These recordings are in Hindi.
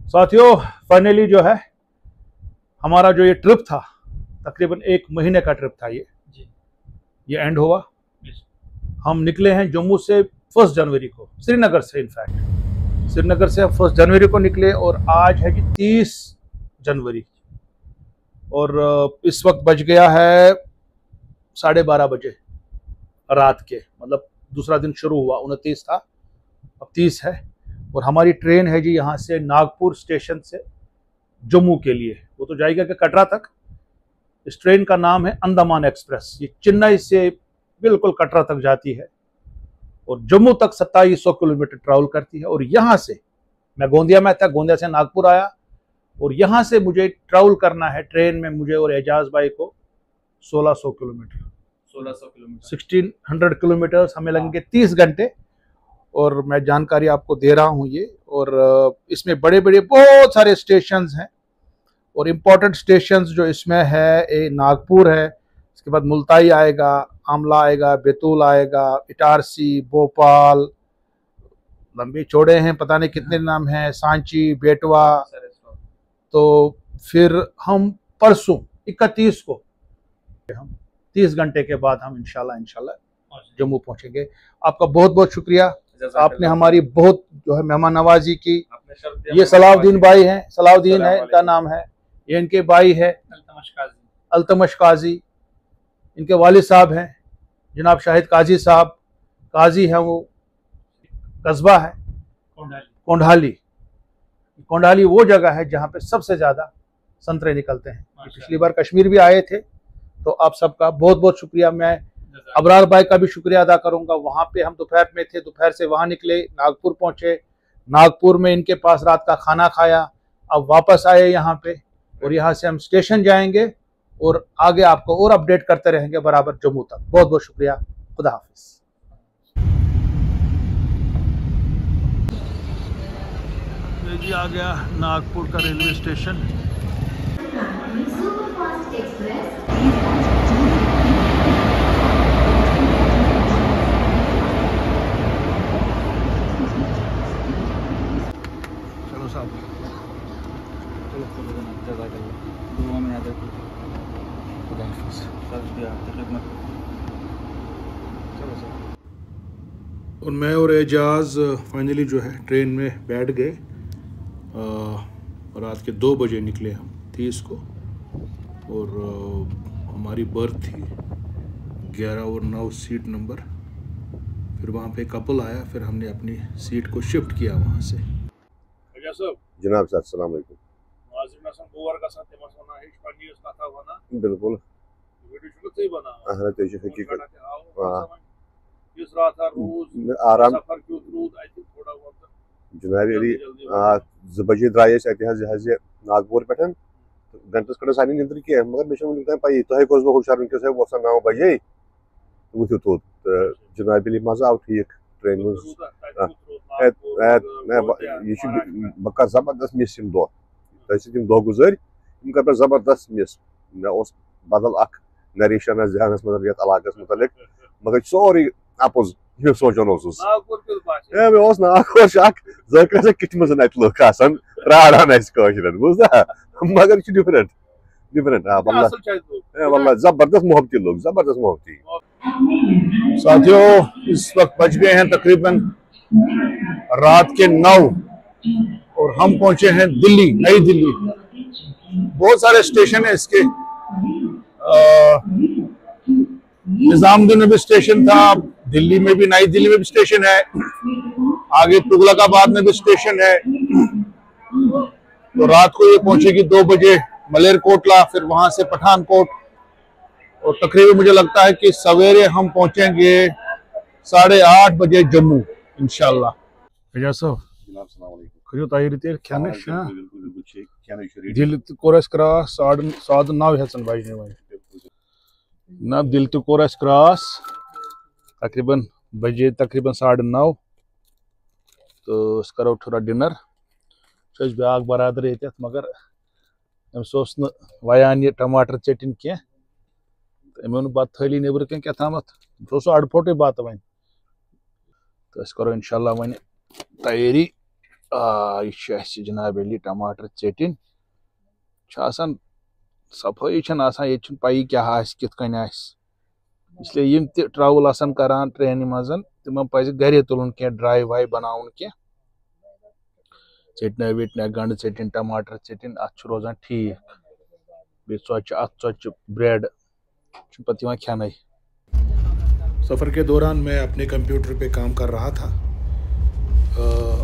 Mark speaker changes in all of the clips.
Speaker 1: साथियों, फाइनली जो है हमारा जो ये ट्रिप था, तकरीबन 1 महीने का ट्रिप था, ये एंड हुआ। हम निकले हैं जम्मू से 1 जनवरी को, श्रीनगर से, इनफैक्ट श्रीनगर से 1 जनवरी को निकले और आज है जी 30 जनवरी और इस वक्त बज गया है 12:30 बजे रात के, मतलब दूसरा दिन शुरू हुआ, 29 था, अब 30 है। और हमारी ट्रेन है जी यहाँ से नागपुर स्टेशन से जम्मू के लिए, वो तो जाएगा कि कटरा तक। इस ट्रेन का नाम है अंडमान एक्सप्रेस। ये चेन्नई से बिल्कुल कटरा तक जाती है और जम्मू तक 2700 किलोमीटर ट्रैवल करती है। और यहाँ से मैं गोंदिया में था, गोंदिया से नागपुर आया और यहाँ से मुझे ट्रैवल करना है ट्रेन में, मुझे और एजाज भाई को 1600 किलोमीटर 1600 किलोमीटर हमें लगेंगे 30 घंटे। और मैं जानकारी आपको दे रहा हूँ ये, और इसमें बड़े बड़े बहुत सारे स्टेशंस हैं और इम्पोर्टेंट स्टेशंस जो इसमें है, ये नागपुर है, इसके बाद मुल्ताई आएगा, आमला आएगा, बैतूल आएगा, इटारसी, भोपाल, लंबे चौड़े हैं, पता नहीं कितने नाम हैं, सांची, बेटवा। तो फिर हम परसों 31 को, हम 30 घंटे के बाद हम इंशाल्लाह जम्मू पहुंचेंगे। आपका बहुत बहुत शुक्रिया, आपने हमारी बहुत जो है मेहमान नवाजी की। ये सलाउद्दीन भाई हैं, सलाउद्दीन है इनका नाम है, ये इनके भाई है अल्तमश काजी, इनके वालिद साहब हैं जनाब शाहिद काजी साहब, काजी है, वो कस्बा है कोंडाली। कोंडाली वो जगह है जहाँ पे सबसे ज्यादा संतरे निकलते हैं। पिछली बार कश्मीर भी आए थे, तो आप सबका बहुत बहुत शुक्रिया। मैं अबरार भाई का भी शुक्रिया अदा करूंगा। वहाँ पे हम दोपहर में थे, दोपहर से वहाँ निकले, नागपुर पहुंचे, नागपुर में इनके पास रात का खाना खाया, अब वापस आए यहाँ पे और यहाँ से हम स्टेशन जाएंगे और आगे आपको और अपडेट करते रहेंगे बराबर जम्मू तक। बहुत बहुत शुक्रिया, खुदा हाफिज। ये जी आ गया नागपुर का रेलवे स्टेशन। चलो साहब, और मैं और एजाज फाइनली जो है ट्रेन में बैठ गए। रात के 2 बजे निकले हम 30 को और हमारी बर्थ थी 11 और 9 सीट नंबर। फिर वहाँ पे कपल आया, फिर हमने अपनी सीट को शिफ्ट किया वहाँ से।
Speaker 2: जनाब साहब अस्सलाम वालेकुम। बिल्कुल आराम जनाब यदि 2 बजे द्राय नागपुर पे गंटस कड़ सान निंद्र कह, मगर मे पी तुह कोस बह हुशार वस वो 9 बजे वो तो जनाब मजा आव ठीक ट्रेन बह कर जबरदस्त मिस दह तम दह गुजर कर बह जबरदस्त मिस। मे बदल नरेशन जहनस मज ये इलाकस मुतलिक, मगर सोरे अपोज सोचान मे नागपुर जर किट मज लुक प्राणान बुझा, मगर डिफरेंट डिफरेंट वल्ला जबरदस्त मोहब्बती लोग, जबरदस्त मोहब्बती।
Speaker 1: साथियों, इस वक्त बज गए हैं तकरीबन रात के 9 और हम पहुंचे हैं दिल्ली, नई दिल्ली। बहुत सारे स्टेशन है इसके, निजामुद्दीन में भी स्टेशन था, दिल्ली में भी, नई दिल्ली में भी स्टेशन है, आगे तुगलकाबाद में भी स्टेशन है। तो रात को ये पहुंचेगी 2 बजे मलेरकोटला, फिर वहां से पठानकोट, और तकरीबन मुझे लगता है कि सवेरे हम पहुंचेंगे 8:30 बजे जम्मू इंशाल्लाह। तैयारी दिल कोर क्रॉस 9:30 बजने वन ना, दिल तो कोर क्रॉस तकरीबन बजे तकरीबन 9:30। तो करो थोड़ा डिनर। ब्याक बरादर ये, मगर अम्स वयान ये टमाटर चटन कह, अमे वो बत थली नबर कन क्या अड़फोटे बत वन तो अस करो इंशाल्लाह वन तैयारी। यह जनाब अली टमाटर चटिन सफाई ये पई क्या कित कन आस, इसलिए यम त ट्रैवल आसान करान ट्रेन मज तिमन पज घरे तुलन क्या ड्राई वाई बनाउन क्या चटना विटना गंड चटिन टमाटर चटिन अत रोजान ठीक बे चोच ब्रेड पे खान। सफ़र के दौरान मैं अपने कंप्यूटर पे काम कर रहा था।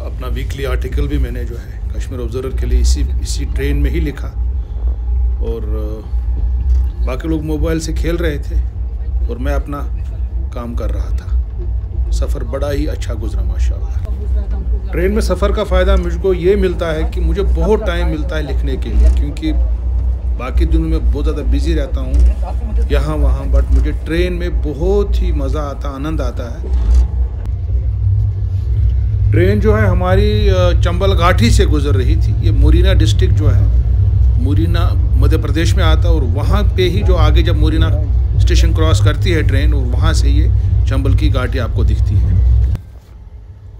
Speaker 1: अपना वीकली आर्टिकल भी मैंने जो है कश्मीर ऑब्जर्वर के लिए इसी ट्रेन में ही लिखा, और बाकी लोग मोबाइल से खेल रहे थे और मैं अपना काम कर रहा था। सफ़र बड़ा ही अच्छा गुजरा माशाल्लाह। ट्रेन में सफ़र का फ़ायदा मुझको ये मिलता है कि मुझे बहुत टाइम मिलता है लिखने के लिए, क्योंकि बाकी दिनों में बहुत ज़्यादा बिज़ी रहता हूँ यहाँ वहाँ, बट मुझे ट्रेन में बहुत ही मज़ा आता, आनंद आता है। ट्रेन जो है हमारी चंबल घाटी से गुजर रही थी। ये मुरीना डिस्ट्रिक्ट जो है, मुरीना मध्य प्रदेश में आता है, और वहाँ पे ही जो आगे जब मुरीना स्टेशन क्रॉस करती है ट्रेन, और वहाँ से ये चंबल की घाटी आपको दिखती है।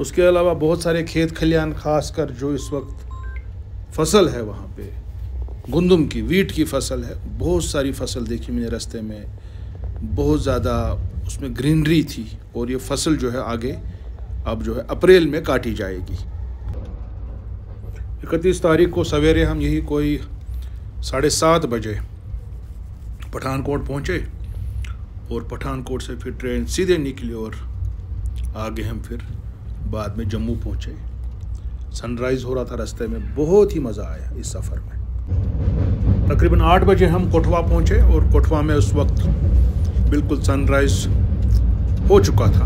Speaker 1: उसके अलावा बहुत सारे खेत खलियान, खासकर जो इस वक्त फसल है वहाँ पे गुंदुम की, वीट की फसल है, बहुत सारी फसल देखी मैंने रास्ते में, बहुत ज़्यादा उसमें ग्रीनरी थी। और ये फसल जो है आगे अब जो है अप्रैल में काटी जाएगी। 31 तारीख को सवेरे हम यही कोई 7:30 बजे पठानकोट पहुँचे, और पठानकोट से फिर ट्रेन सीधे निकली और आगे हम फिर बाद में जम्मू पहुँचे। सनराइज़ हो रहा था रास्ते में, बहुत ही मज़ा आया इस सफ़र में। तकरीबन 8 बजे हम कोठवा पहुँचे, और कोठवा में उस वक्त बिल्कुल सनराइज़ हो चुका था,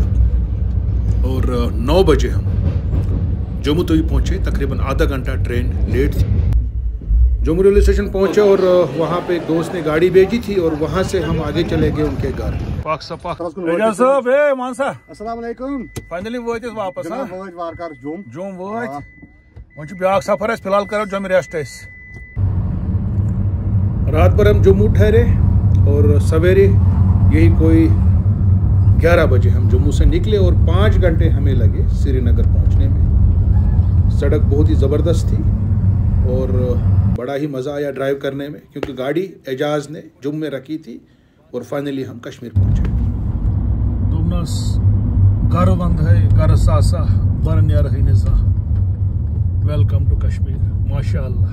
Speaker 1: और 9 बजे हम जम्मू तवी पहुँचे। तकरीबन आधा घंटा ट्रेन लेट थी। जम्मू रेलवे स्टेशन पहुँचे और वहाँ पे एक दोस्त ने गाड़ी भेजी थी, और वहाँ से हम आगे चले गए उनके घर। फाइनली वापस जम वो ब्याक सफर फिलहाल करो जम रेस्ट। रात भर हम जम्मू ठहरे, और सवेरे यही कोई 11 बजे हम जम्मू से निकले, और 5 घंटे हमें लगे श्रीनगर पहुंचने में। सड़क बहुत ही ज़बरदस्त थी और बड़ा ही मज़ा आया ड्राइव करने में, क्योंकि गाड़ी एजाज ने जम्मू में रखी थी, और फाइनली हम कश्मीर पहुंचे। दुमनस घर बंद है, घर सासा बरनिया रही निज़ा। वेलकम टू कश्मीर माशाअल्लाह।